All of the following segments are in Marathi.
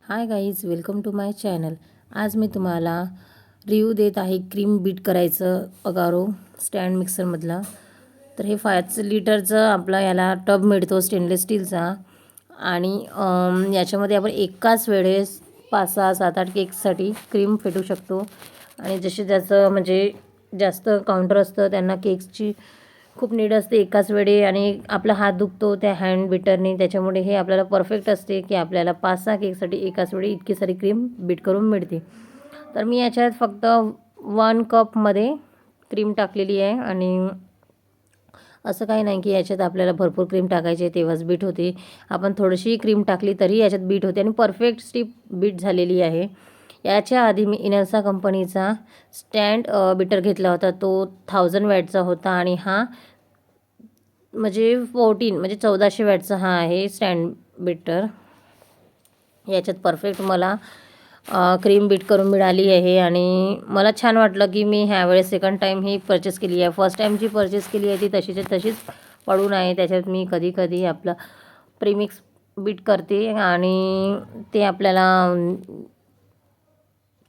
High guys, welcome to my channel. आज मी तुम्हाला रिव्ह्यू देत आहे क्रीम बीट करायचं अगारो स्टँड मिक्सरमधला। तर हे 5 लिटरचं आपला याला टब मिळतो स्टेनलेस स्टीलचा आणि याच्यामध्ये आपण एकाच वेळेस 5, 6, 7, 8 केकसाठी क्रीम फेटू शकतो। आणि जसे ज्याचं म्हणजे जास्त काउंटर असतं त्यांना केक्सची खूप नीड असते एकाच वेळी आणि आपला हात दुखतो त्या हँड बीटरने, त्याच्यामुळे हे आपल्याला परफेक्ट असते की आपल्याला 5-6 केकसाठी एकाच वेळी इतकी सारी क्रीम बीट करून मिळते। तर मी याच्यात फक्त 1 कपमध्ये क्रीम टाकलेली आहे आणि असं काही नाही की याच्यात आपल्याला भरपूर क्रीम टाकायची आहे तेव्हाच बीट होते। आपण थोडीशी क्रीम टाकली तरी याच्यात बीट होते आणि परफेक्ट स्टीप बीट झालेली आहे। याच्या आधी मी इनर्सा कंपनीचा स्टँड बीटर घेतला होता, तो 1000 वॅटचा होता आणि हा म्हणजे 1400 वॅटचा हा आहे स्टँड बीटर। याच्यात परफेक्ट मला क्रीम बीट करून मिळाली आहे आणि मला छान वाटलं की मी ह्यावेळेस सेकंड टाईम ही परचेस केली आहे। फर्स्ट टाईम जी परचेस केली आहे ती तशीच्या तशीच पडून आहे। त्याच्यात मी कधी कधी आपलं प्रीमिक्स बीट करते आणि ते आपल्याला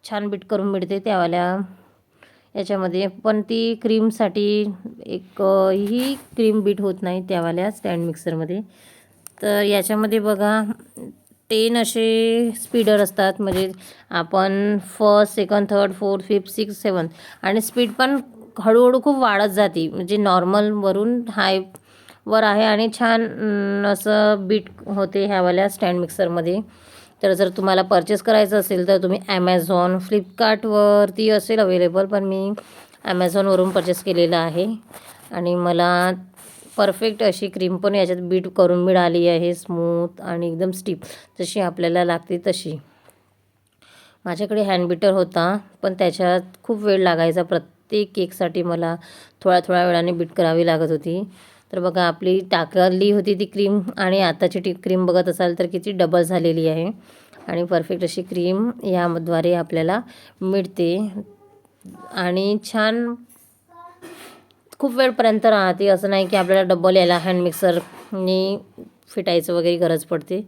छान बीट करून मिळते त्यावाल्या याच्यामध्ये, पण ती क्रीमसाठी एक ही क्रीम बीट होत नाही त्यावाल्या स्टँड मिक्सरमध्ये। तर याच्यामध्ये बघा 10 असे स्पीडर असतात, म्हणजे आपण first, second, third, fourth, fifth, six, seven आणि स्पीड पण हळूहळू खूप वाढत जाते, म्हणजे नॉर्मलवरून हायवर आहे आणि छान असं बीट होते ह्यावाल्या स्टँड मिक्सरमध्ये। तर जर तुम्हाला परचेस करायचं असेल तर तुम्ही ॲमेझॉन, फ्लिपकार्टवरती असेल अवेलेबल, पण मी ॲमेझॉनवरून परचेस केलेलं आहे आणि मला परफेक्ट अशी क्रीम पण याच्यात बीट करून मिळाली आहे, स्मूथ आणि एकदम स्टिफ जशी आपल्याला लागते तशी। माझ्याकडे हँड बीटर होता पण त्याच्यात खूप वेळ लागायचा, प्रत्येक केकसाठी मला थोड्या वेळाने बीट करावी लागत होती। तर बघा आपली टाकली होती ती क्रीम आणि आताची क्रीम बघत असाल तर किती डबल झालेली आहे आणि परफेक्ट अशी क्रीम याद्वारे आपल्याला मिळते आणि छान खूप वेळपर्यंत राहते। असं नाही की आपल्याला डबल याला हँड मिक्सरनी फेटायचं वगैरे गरज पडते,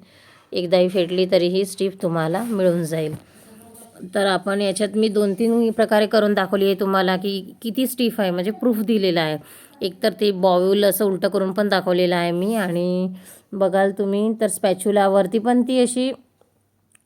एकदाही फेटली तरीही स्टिफ तुम्हाला मिळून जाईल। तर आपण याच्यात मी 2-3 प्रकारे करून दाखवली आहे तुम्हाला की किती स्टिफ आहे, म्हणजे प्रूफ दिलेला आहे। एकतर ते बाउल असं उलटं करून पण दाखवलेलं आहे मी आणि बघाल तुम्ही तर स्पॅच्युलावरती पण ती अशी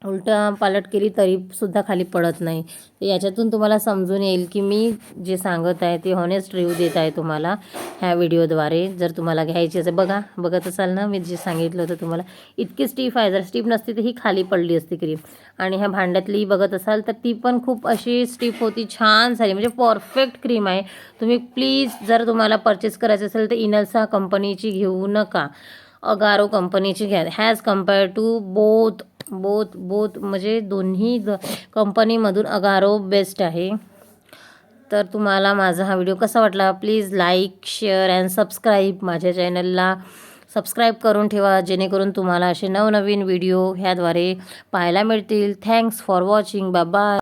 उलटा पालट केली तरीसुद्धा खाली पडत नाही। याच्यातून तुम्हाला समजून येईल की मी जे सांगत आहे ते हॉनेस्ट रिव्ह्यू देत आहे तुम्हाला ह्या व्हिडिओद्वारे। जर तुम्हाला घ्यायची असेल बघत असाल ना मी जे सांगितलं होतं तुम्हाला, इतकी स्टिफ आहे, जर स्टिफ नसती तर ही खाली पडली असती क्रीम। आणि ह्या भांड्यातली बघत असाल तर ती पण खूप अशी स्टिफ होती, छान झाली, म्हणजे परफेक्ट क्रीम आहे। तुम्ही प्लीज जर तुम्हाला परचेस करायचं असेल तर इनर्सा कंपनीची घेऊ नका, अगारो कंपनीची घ्या। ॲज कम्पेअर टू बोथ म्हणजे दोन्ही कंपनीमधून अगारो बेस्ट आहे। तर तुम्हाला माझा हा व्हिडिओ कसा वाटला please like, share and subscribe, माझ्या चॅनलला सबस्क्राईब करून ठेवा जेणेकरून तुम्हाला असे नवनवीन व्हिडिओ ह्याद्वारे पाहायला मिळतील। Thanks for watching, bye bye.